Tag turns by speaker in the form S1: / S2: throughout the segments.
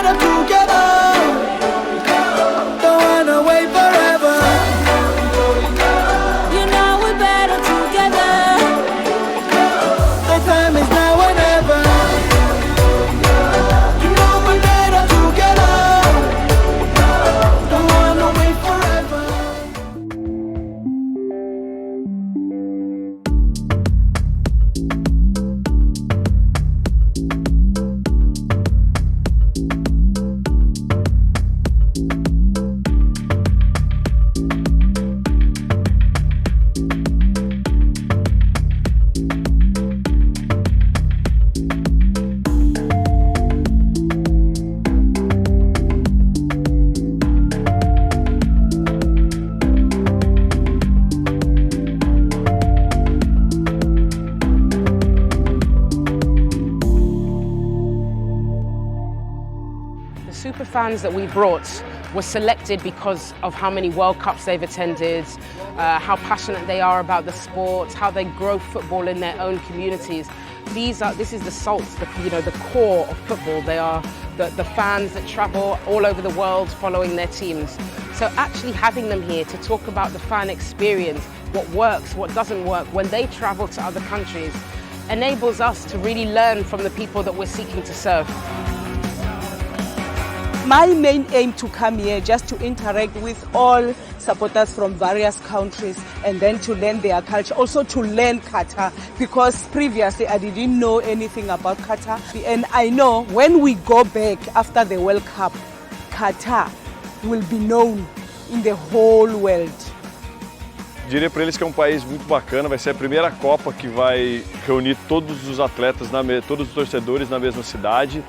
S1: better together. Don't wanna wait forever.
S2: You know we're better together.
S1: The time is now or never. You know we're better together. Don't wanna wait forever.
S3: The super fans that we brought were selected because of how many World Cups they've attended, how passionate they are about the sport, how they grow football in their own communities. This is the salt, the core of football. They are the fans that travel all over the world following their teams. So actually having them here to talk about the fan experience, what works, what doesn't work when they travel to other countries, enables us to really learn from the people that we're seeking to serve.
S4: My main aim to come here just to interact with all supporters from various countries and then to learn their culture, also to learn Qatar, because previously I didn't know anything about Qatar. And I know when we go back after the World Cup, Qatar will be known in the whole world.
S5: Diria para eles que é um país muito bacana, vai ser a primeira Copa que vai reunir todos os atletas, todos os torcedores na mesma cidade.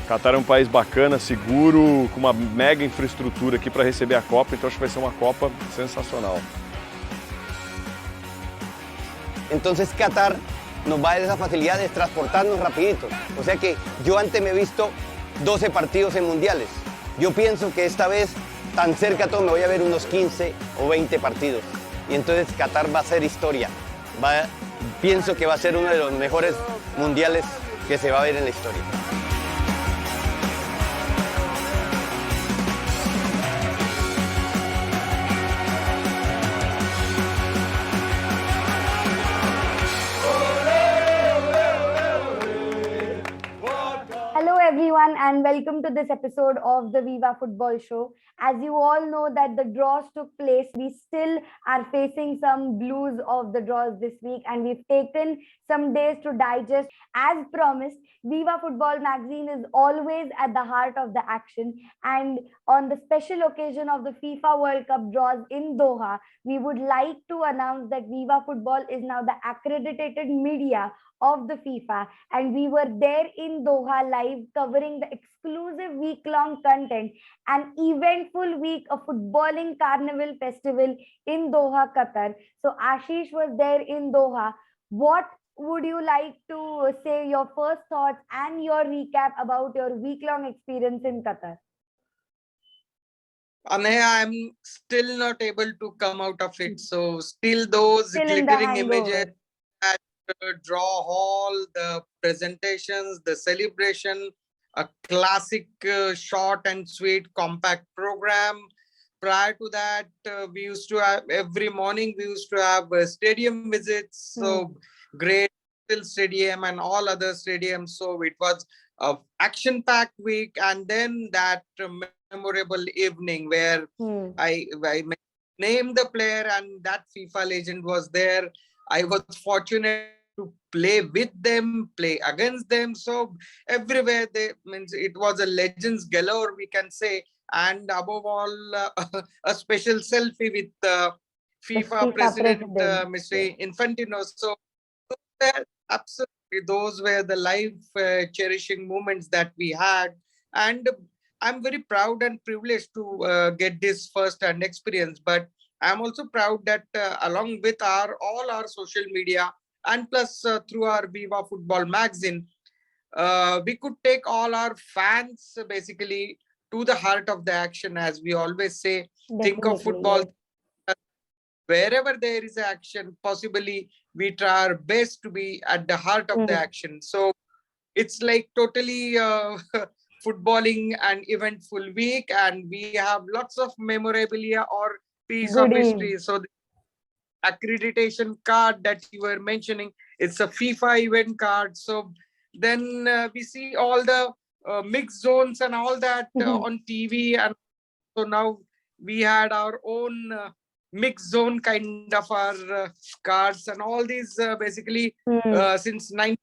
S5: Qatar é um país bacana, seguro, com uma mega infraestrutura aqui para receber a Copa, então acho que vai ser uma Copa sensacional.
S6: Entonces Qatar nos va a dar esa facilidad de transportarnos rapidito. O sea que yo antes me he visto 12 partidos en mundiales. Yo pienso que esta vez, tan cerca todo, me voy a ver unos 15 o 20 partidos. Y entonces Qatar va a ser historia. Pienso que va a ser uno de los mejores mundiales que se va a ver en la historia.
S7: Hello everyone and welcome to this episode of the Viva Football Show. As you all know that the draws took place, we still are facing some blues of the draws this week and we've taken some days to digest. As promised, Viva Football magazine is always at the heart of the action, and on the special occasion of the FIFA World Cup draws in Doha, we would like to announce that Viva Football is now the accredited media of the FIFA, and we were there in Doha live covering the exclusive week-long content, an eventful week, a footballing carnival festival in Doha, Qatar. So Ashish was there in Doha. What would you like to say your first thoughts and your recap about your week-long experience in Qatar?
S8: Anaya, I'm still not able to come out of it. So still those glittering images at the draw hall, the presentations, the celebration, a classic short and sweet compact program. Prior to that, we used to have every morning, we used to have stadium visits. So great stadium and all other stadiums. So it was a action-packed week, and then that memorable evening where I named the player and that FIFA legend was there. I was fortunate to play with them, play against them. So everywhere it was a legends galore, we can say. And above all, a special selfie with FIFA president, Mr. Infantino. So absolutely, those were the life cherishing moments that we had. And I'm very proud and privileged to get this first-hand experience. But I'm also proud that along with all our social media and plus through our Viva Football magazine, we could take all our fans basically to the heart of the action. As we always say, think of football. Wherever there is action, possibly we try our best to be at the heart of the action. So it's like totally footballing and eventful week, and we have lots of memorabilia or piece of
S7: Goodies.
S8: history. So the accreditation card that you were mentioning, it's a FIFA event card. So then we see all the mixed zones and all that on TV, and so now we had our own mixed zone kind of our cards and all these basically since 90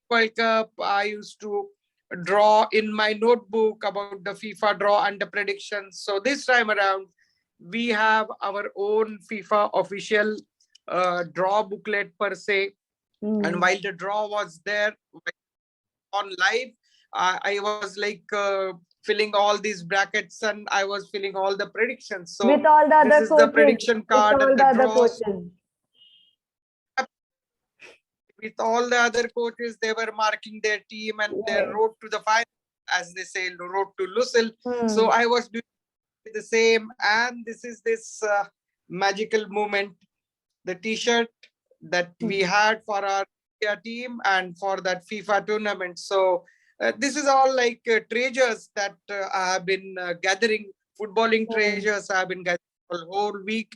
S8: World Cup, I used to draw in my notebook about the FIFA draw and the predictions. So this time around, we have our own FIFA official draw booklet per se. And while the draw was there on live, I was like filling all these brackets and I was filling all the predictions. So
S7: with all the
S8: this
S7: other
S8: is
S7: coaches,
S8: the prediction card
S7: with all
S8: and
S7: the
S8: the
S7: other
S8: draws.
S7: coaches.
S8: With all the other coaches, they were marking their team and their road to the final, as they say, road to Lucille. So I was doing the same, and this is this magical moment, the T-shirt that we had for our India team and for that FIFA tournament. So this is all like treasures that I have been gathering, footballing treasures I have been gathering for the whole week.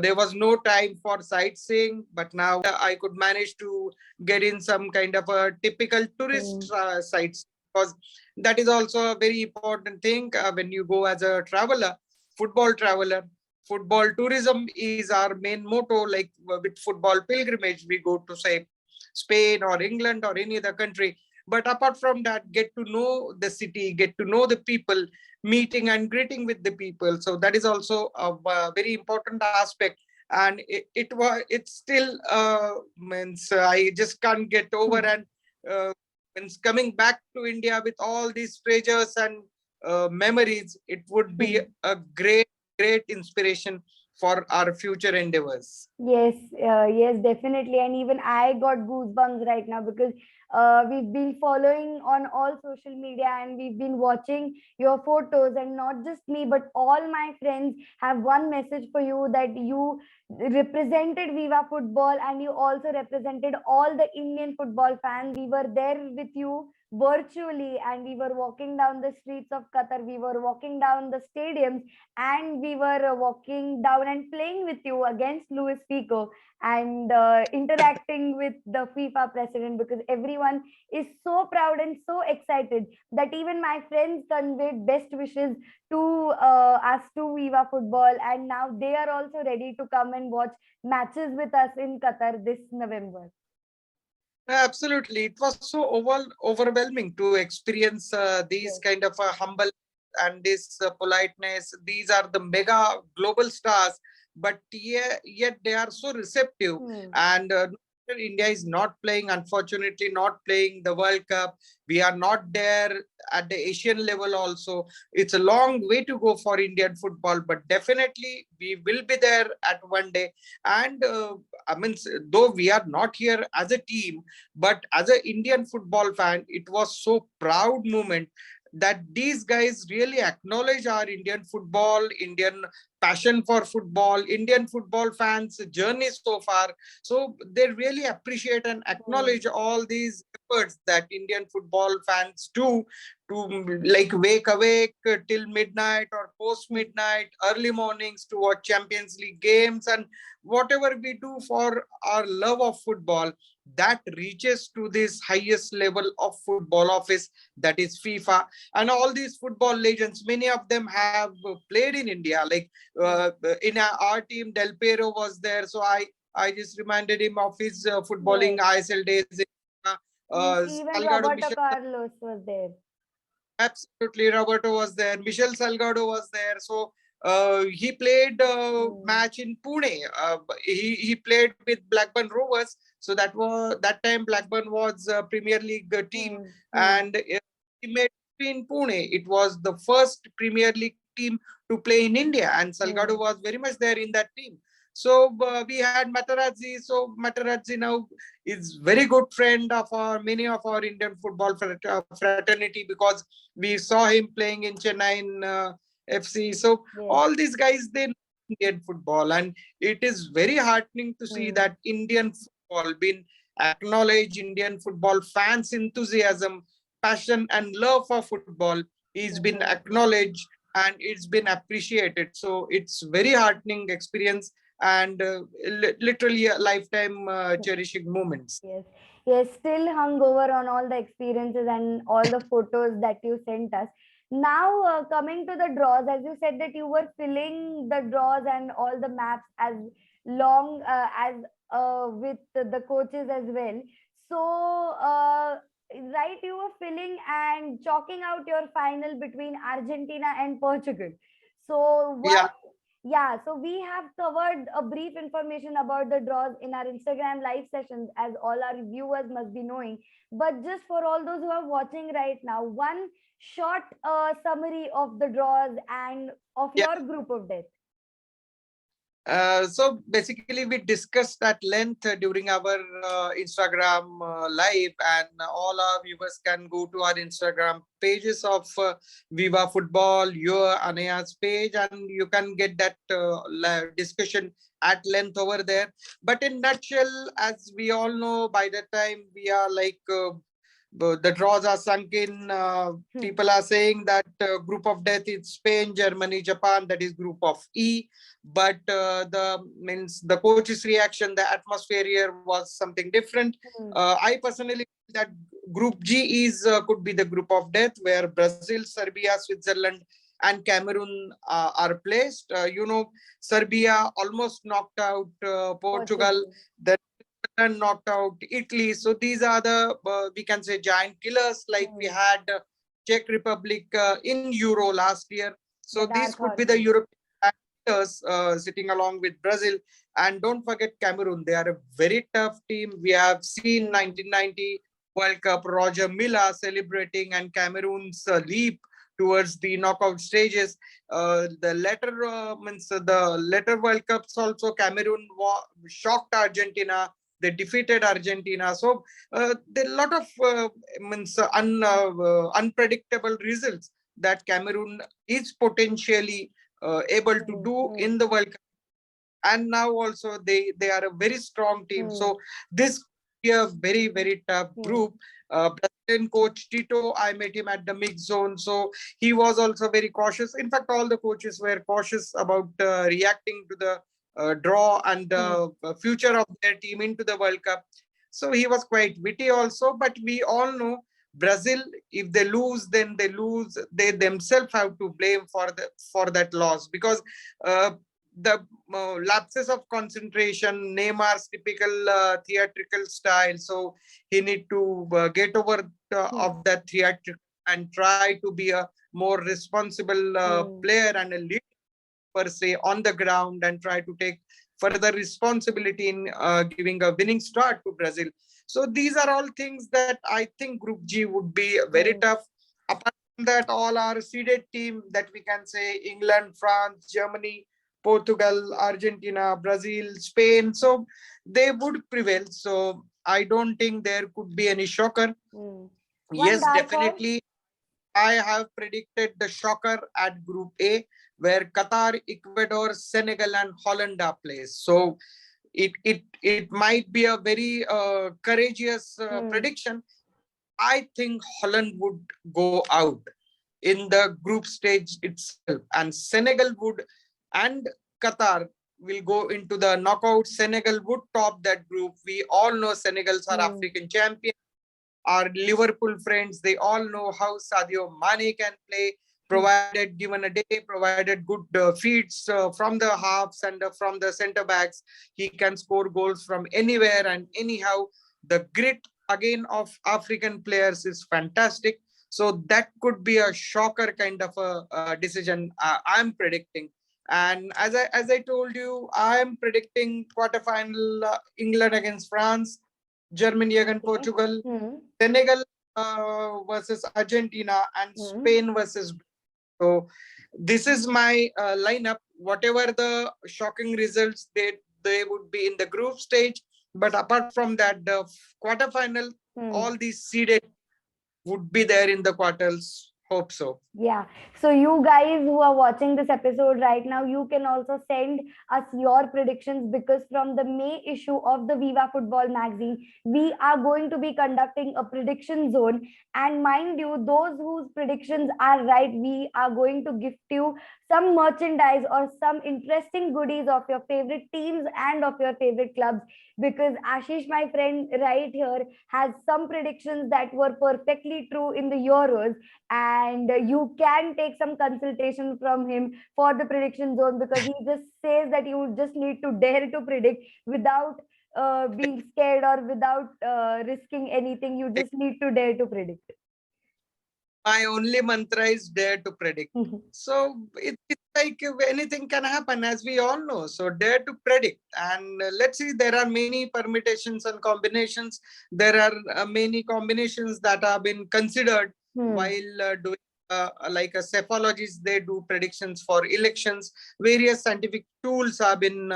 S8: There was no time for sightseeing, but now I could manage to get in some kind of a typical tourist sites, because that is also a very important thing when you go as a traveler, football traveler. Football tourism is our main motto. Like with football pilgrimage, we go to say Spain or England or any other country. But apart from that, get to know the city, get to know the people, meeting and greeting with the people. So that is also a very important aspect. And it's still means I just can't get over and means coming back to India with all these treasures and memories. It would be a great inspiration for our future endeavors.
S7: Yes, yes, definitely. And even I got goosebumps right now because we've been following on all social media and we've been watching your photos. And not just me, but all my friends have one message for you, that you represented Viva Football and you also represented all the Indian football fans. We were there with you virtually and we were walking down the streets of Qatar. We were walking down the stadiums and we were walking down and playing with you against Luis Figo and interacting with the FIFA president, because everyone is so proud and so excited that even my friends conveyed best wishes to us, to Viva Football, and now they are also ready to come and watch matches with us in Qatar this November.
S8: Absolutely. It was so overwhelming to experience these kind of humble and this politeness. These are the mega global stars, but yet they are so receptive. And India is not playing, unfortunately, not playing the World Cup. We are not there at the Asian level also. It's a long way to go for Indian football, but definitely we will be there at one day. And I mean, though we are not here as a team, but as an Indian football fan, it was so proud moment that these guys really acknowledge our Indian football, Indian passion for football, Indian football fans' journey so far. So they really appreciate and acknowledge all these efforts that Indian football fans do to like wake awake till midnight or post midnight, early mornings to watch Champions League games, and whatever we do for our love of football, that reaches to this highest level of football office, that is FIFA. And all these football legends, many of them have played in India. Like in our team, Del Piero was there, so I just reminded him of his footballing ISL days.
S7: Even
S8: Salgado
S7: Roberto Carlos was there.
S8: Absolutely, Roberto was there. Michel Salgado was there. So he played match in Pune. He played with Blackburn Rovers. So that time Blackburn was a Premier League team, and he made in Pune. It was the first Premier League team to play in India, and Salgado was very much there in that team. So we had Materazzi. So Materazzi now is very good friend of many of our Indian football fraternity, because we saw him playing in Chennai in FC. So all these guys, they know Indian football, and it is very heartening to see that Indian football being acknowledged, Indian football fans' enthusiasm, passion and love for football He's been acknowledged and it's been appreciated. So it's very heartening experience and literally a lifetime cherishing moments.
S7: Yes, yes, still hung over on all the experiences and all the photos that you sent us. Now, coming to the draws, as you said that you were filling the draws and all the maps as long as with the coaches as well. So, right, you were filling and chalking out your final between Argentina and Portugal. So,
S8: Yeah.
S7: Yeah, so we have covered a brief information about the draws in our Instagram live sessions, as all our viewers must be knowing. But just for all those who are watching right now, one short summary of the draws and of
S8: Yeah.
S7: your group of death.
S8: So basically, we discussed at length during our Instagram live, and all our viewers can go to our Instagram pages of Viva Football, your Anaya's page, and you can get that discussion at length over there. But in nutshell, as we all know, by the time we are like the draws are sunk in. People are saying that group of death is Spain, Germany, Japan. That is group of E. But the coach's reaction, the atmosphere here was something different. I personally feel that group G is could be the group of death, where Brazil, Serbia, Switzerland, and Cameroon are placed. Serbia almost knocked out Portugal. Then knocked out Italy. So these are the we can say giant killers, like we had Czech Republic in Euro last year. So these could be the European killers sitting along with Brazil. And don't forget Cameroon. They are a very tough team. We have seen 1990 World Cup, Roger Milla celebrating and Cameroon's leap towards the knockout stages. The later World Cups also, Cameroon shocked Argentina. They defeated Argentina. So there are a lot of unpredictable results that Cameroon is potentially able to do in the World Cup. And now also they are a very strong team. So this is a very, very tough group. Brazilian coach Tito, I met him at the mixed zone. So he was also very cautious. In fact, all the coaches were cautious about reacting to the draw and future of their team into the World Cup. So he was quite witty also. But we all know Brazil, if they lose, then they lose. They themselves have to blame for that loss, because the lapses of concentration, Neymar's typical theatrical style. So he need to get over of that theatrical and try to be a more responsible player and a leader per se on the ground, and try to take further responsibility in giving a winning start to Brazil. So these are all things that I think Group G would be very tough. Apart from that, all our seeded team that we can say England, France, Germany, Portugal, Argentina, Brazil, Spain. So they would prevail. So I don't think there could be any shocker. Yes, definitely. I have predicted the shocker at Group A, where Qatar, Ecuador, Senegal, and Holland are placed. So it might be a very courageous prediction. I think Holland would go out in the group stage itself, and Senegal would, and Qatar will go into the knockout. Senegal would top that group. We all know Senegals are African champions. Our Liverpool friends, they all know how Sadio Mane can play, provided given a day, provided good feeds from the halves and from the center backs. He can score goals from anywhere and anyhow. The grit again of African players is fantastic. So that could be a shocker kind of a decision I'm predicting. And as I told you, I am predicting quarterfinal England against France, Germany against Portugal, Senegal versus Argentina, and Spain versus. So this is my lineup. Whatever the shocking results, they would be in the group stage. But apart from that, the quarterfinal, all these seeded would be there in the quarters. Hope so.
S7: Yeah. So you guys who are watching this episode right now, you can also send us your predictions, because from the May issue of the Viva Football magazine, we are going to be conducting a prediction zone. And mind you, those whose those predictions are right, we are going to gift you some merchandise or some interesting goodies of your favorite teams and of your favorite clubs, because Ashish, my friend right here, has some predictions that were perfectly true in the Euros, and you can take some consultation from him for the prediction zone, because he just says that you just need to dare to predict without being scared or without risking anything. You just need to dare to predict.
S8: My only mantra is dare to predict. So it's like anything can happen, as we all know. So dare to predict, and let's see. There are many permutations and combinations. There are many combinations that have been considered while doing. Like a cephalogist, they do predictions for elections. Various scientific tools have been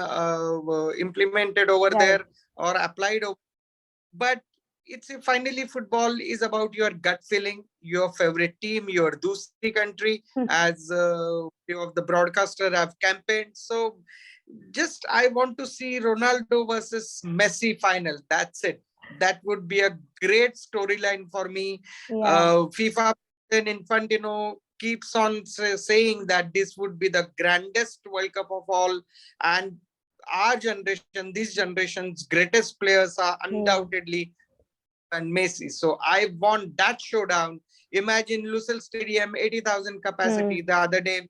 S8: implemented over there or applied over. But it's finally football is about your gut feeling, your favorite team, your dusri country, as few of the broadcaster have campaigned. So just I want to see Ronaldo versus Messi final. That's it. That would be a great storyline for me. FIFA President Infantino keeps on saying that this would be the grandest World Cup of all, and our generation, this generation's greatest players are undoubtedly and Messi. So I want that showdown. Imagine Lusail Stadium, 80,000 capacity the other day,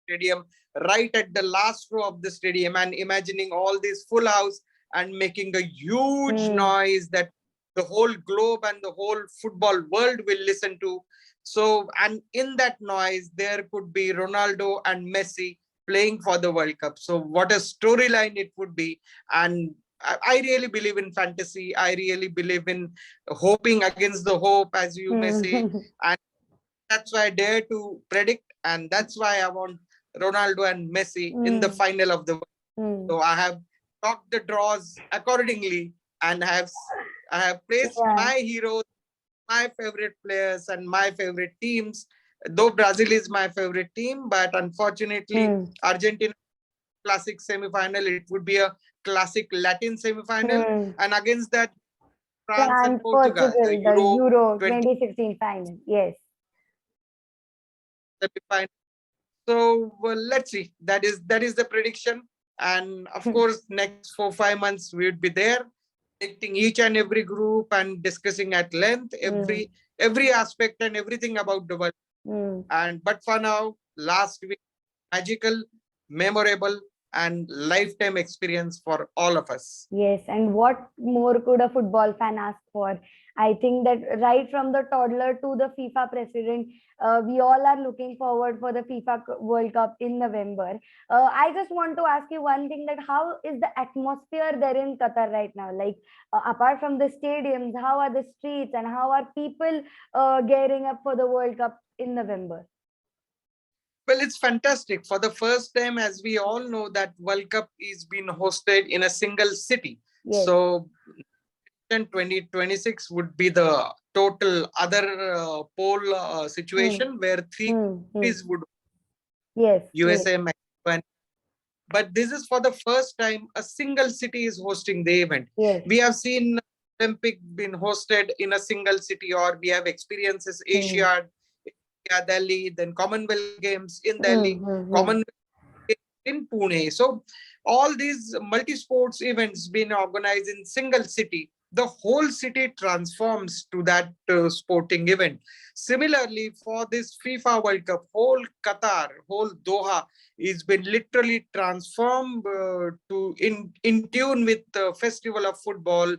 S8: stadium, right at the last row of the stadium, and imagining all this full house and making a huge noise that the whole globe and the whole football world will listen to. So, and in that noise, there could be Ronaldo and Messi playing for the World Cup. So what a storyline it would be. And I really believe in fantasy. I really believe in hoping against the hope, as you may say. And that's why I dare to predict. And that's why I want Ronaldo and Messi in the final of the World. So I have chalked the draws accordingly, and I have placed my heroes, my favorite players, and my favorite teams. Though Brazil is my favorite team, but unfortunately, Argentina classic semi-final, it would be a classic Latin semi-final, and against that, France and Portugal, the
S7: Euro 2016 final. Yes.
S8: Semi-final. So well, let's see. That is the prediction, and of course, next 4-5 months we would be there, predicting each and every group and discussing at length every aspect and everything about the world. And but for now, last week, magical, memorable, and lifetime experience for all of us.
S7: Yes, and what more could a football fan ask for? I think that right from the toddler to the FIFA president, we all are looking forward for the FIFA World Cup in November. I just want to ask you one thing, that how is the atmosphere there in Qatar right now? Like, apart from the stadiums, how are the streets and how are people gearing up for the World Cup in November?
S8: Well, it's fantastic. For the first time, as we all know, that World Cup is being hosted in a single city. So 2026 would be the total other pole situation where three countries would USA, Mexico, and but this is for the first time a single city is hosting the event. We have seen Olympic been hosted in a single city, or we have experiences Asia, Delhi, then Commonwealth Games in Delhi, Commonwealth Games in Pune. So all these multi-sports events being organized in single city, the whole city transforms to that sporting event. Similarly, for this FIFA World Cup, whole Qatar, whole Doha is been literally transformed to in tune with the festival of football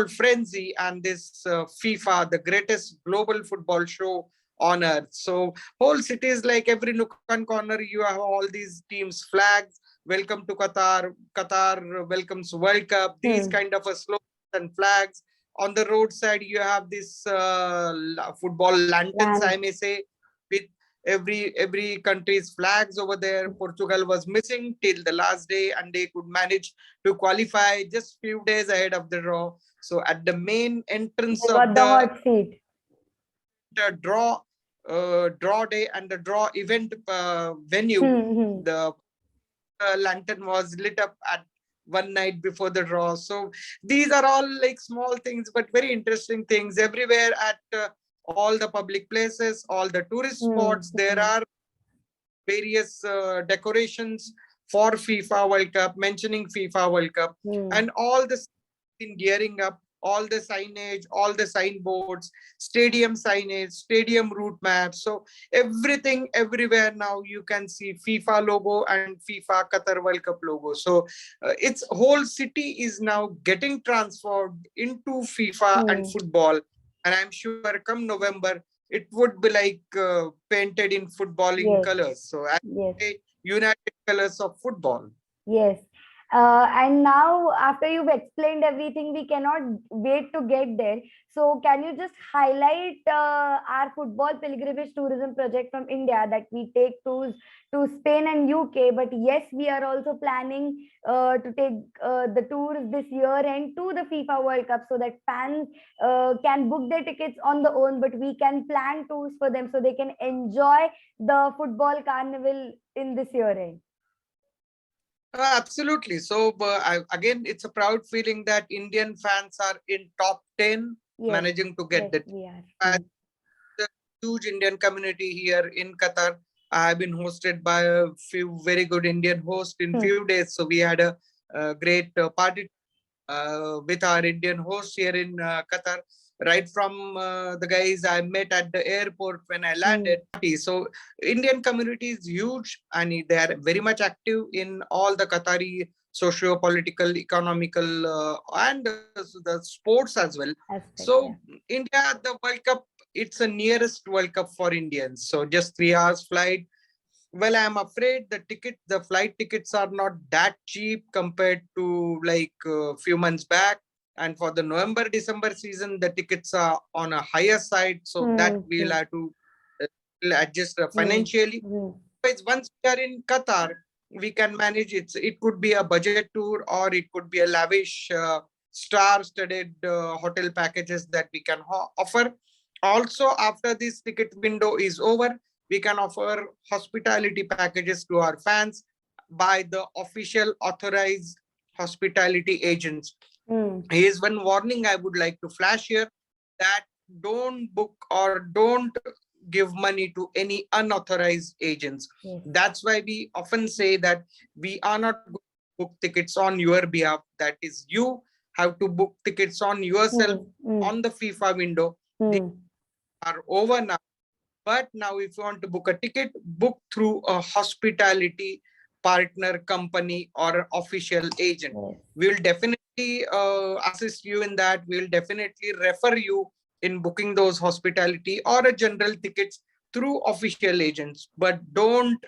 S8: frenzy, and this FIFA, the greatest global football show on earth. So whole cities, like every nook and corner, you have all these teams' flags. Welcome to Qatar. Qatar welcomes World Cup. These kind of a slogans and flags. On the roadside, you have this football lanterns, I may say, with every country's flags over there. Portugal was missing till the last day, and they could manage to qualify just few days ahead of the draw. So at the main entrance of the
S7: hot seat,
S8: draw day and the draw event venue, the lantern was lit up at one night before the draw. So these are all like small things, but very interesting things. Everywhere at all the public places, all the tourist spots. There are various decorations for FIFA World Cup, mentioning FIFA World Cup, and all the in gearing up, all the signage, all the signboards, stadium signage, stadium route maps. So everything, everywhere now you can see FIFA logo and FIFA Qatar World Cup logo. So its whole city is now getting transformed into FIFA and football. And I'm sure come November, it would be like painted in footballing colors. So I say united colors of football.
S7: Yes. And now, after you've explained everything, we cannot wait to get there. So, can you just highlight our football pilgrimage tourism project from India that we take tours to Spain and UK? But yes, we are also planning to take the tours this year and to the FIFA World Cup so that fans can book their tickets on their own, but we can plan tours for them so they can enjoy the football carnival in this year end.
S8: Absolutely. So again, it's a proud feeling that Indian fans are in top 10 managing to get the huge Indian community here in Qatar. I have been hosted by a few very good Indian hosts in few days. So we had a great party with our Indian host here in Qatar. Right from the guys I met at the airport when I landed. So Indian community is huge and they are very much active in all the Qatari socio-political, economical and the sports as well. So India, the World Cup, it's the nearest World Cup for Indians. So just 3 hours flight. Well, I'm afraid the flight tickets are not that cheap compared to like a few months back. And for the November, December season, the tickets are on a higher side. So that we'll have to adjust financially. But once we are in Qatar, we can manage it. It could be a budget tour or it could be a lavish star-studded hotel packages that we can offer. Also, after this ticket window is over, we can offer hospitality packages to our fans by the official authorized hospitality agents. Here's one warning I would like to flash here, that don't book or don't give money to any unauthorized agents. That's why we often say that we are not going to book tickets on your behalf. That is, you have to book tickets on yourself on the FIFA window. They are over now. But now if you want to book a ticket, book through a hospitality partner company or official agent. We'll definitely assist you in that. We'll definitely refer you in booking those hospitality or a general tickets through official agents. But don't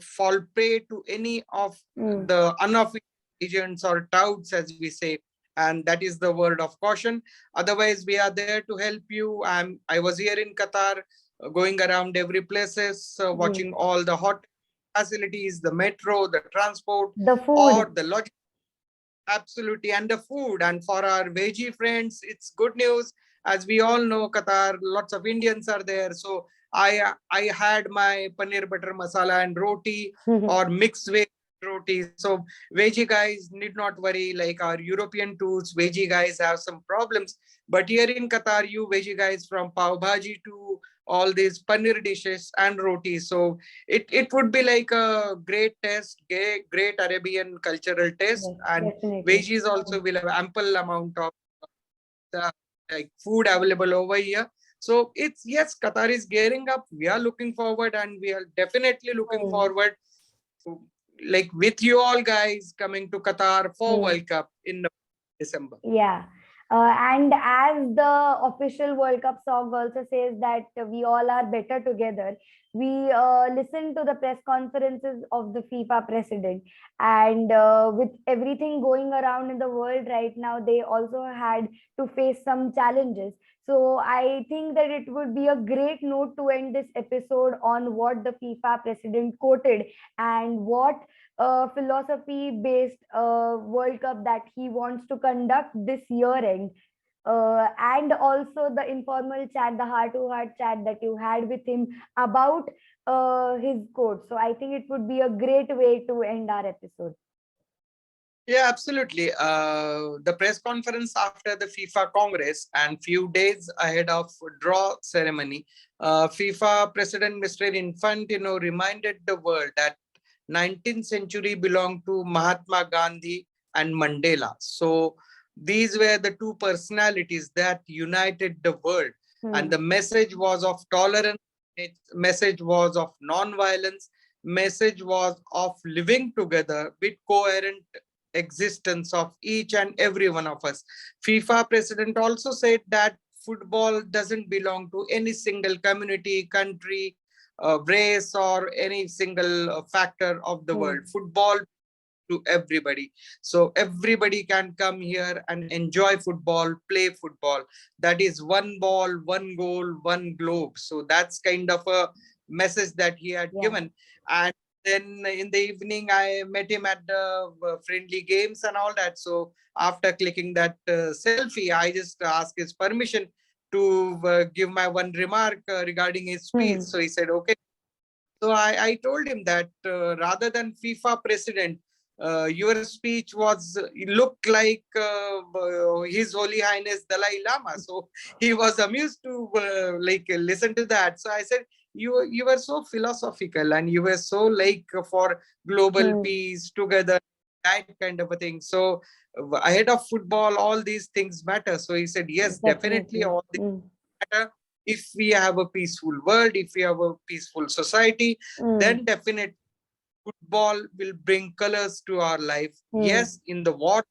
S8: fall prey to any of the unofficial agents or touts, as we say. And that is the word of caution. Otherwise, we are there to help you. I was here in Qatar, going around every places, watching all the hot facilities, the metro, the transport,
S7: the food,
S8: or the logistics. Absolutely, and the food. And for our veggie friends, it's good news. As we all know, Qatar, lots of Indians are there. So I had my paneer butter masala and roti or mixed veg roti. So veggie guys need not worry. Like our European tours, veggie guys have some problems. But here in Qatar, you veggie guys from pav bhaji to all these paneer dishes and roti. So it would be like a great test, great Arabian cultural test. And veggies also will have ample amount of like food available over here. So it's, yes, Qatar is gearing up. We are looking forward, and we are definitely looking forward to, like, with you all guys coming to Qatar for World Cup in December.
S7: Yeah. And as the official World Cup song also says that we all are better together, we listened to the press conferences of the FIFA president, and with everything going around in the world right now, they also had to face some challenges. So I think that it would be a great note to end this episode on what the FIFA president quoted and what philosophy-based World Cup that he wants to conduct this year end. And also the informal chat, the heart-to-heart chat that you had with him about his quote. So I think it would be a great way to end our episode.
S8: Yeah, absolutely. The press conference after the FIFA Congress and few days ahead of draw ceremony, FIFA President Mr. Infantino reminded the world that 19th century belonged to Mahatma Gandhi and Mandela. So these were the two personalities that united the world. And the message was of tolerance, its message was of non-violence, message was of living together with coherent existence of each and every one of us. FIFA president also said that football doesn't belong to any single community, country, race, or any single factor of the world. Football to everybody. So everybody can come here and enjoy football, play football. That is one ball, one goal, one globe. So that's kind of a message that he had given. And then in the evening, I met him at the friendly games and all that. So after clicking that selfie, I just asked his permission to give my one remark regarding his speech. So he said, okay. So I told him that rather than FIFA president, your speech was looked like His Holy Highness Dalai Lama. So he was amused to listen to that. So I said, you were so philosophical and you were so like for global peace together, that kind of a thing. So ahead of football, all these things matter. So he said, yes, definitely all these matter. If we have a peaceful world, if we have a peaceful society, then definitely football will bring colors to our life. Yes, in the war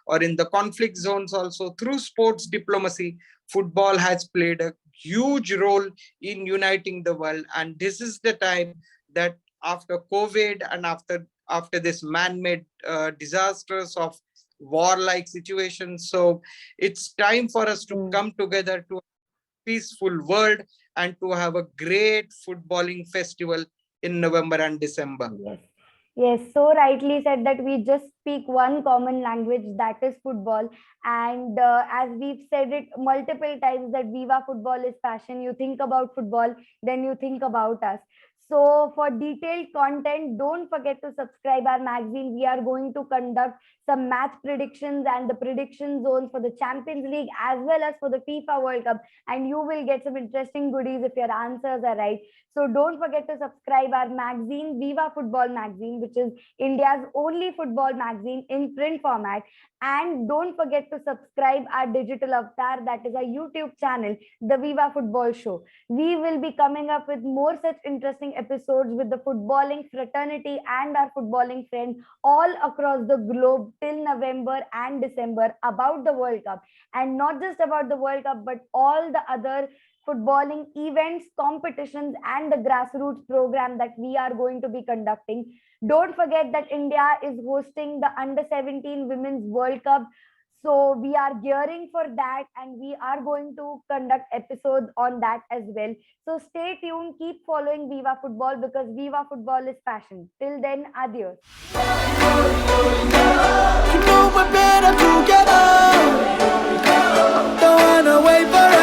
S8: or in the conflict zones also, through sports diplomacy, football has played a huge role in uniting the world. And this is the time that after COVID and after this man-made disasters of war-like situations, so it's time for us to come together to peaceful world and to have a great footballing festival in November and December.
S7: Yes. Yes, so rightly said that we just speak one common language, that is football. And as we've said it multiple times, that Viva Football is passion. You think about football, then you think about us. So for detailed content, don't forget to subscribe our magazine. We are going to conduct some match predictions and the prediction zones for the Champions League as well as for the FIFA World Cup. And you will get some interesting goodies if your answers are right. So don't forget to subscribe our magazine, Viva Football Magazine, which is India's only football magazine in print format. And don't forget to subscribe our digital avatar, that is our YouTube channel, the Viva Football Show. We will be coming up with more such interesting episodes with the footballing fraternity and our footballing friends all across the globe till November and December about the World Cup. And not just about the World Cup, but all the other footballing events, competitions, and the grassroots program that we are going to be conducting. Don't forget that India is hosting the Under 17 Women's World Cup. So we are gearing for that and we are going to conduct episodes on that as well. So stay tuned, keep following Viva Football because Viva Football is passion. Till then, adios.
S1: You know we're better together. Don't wanna wait for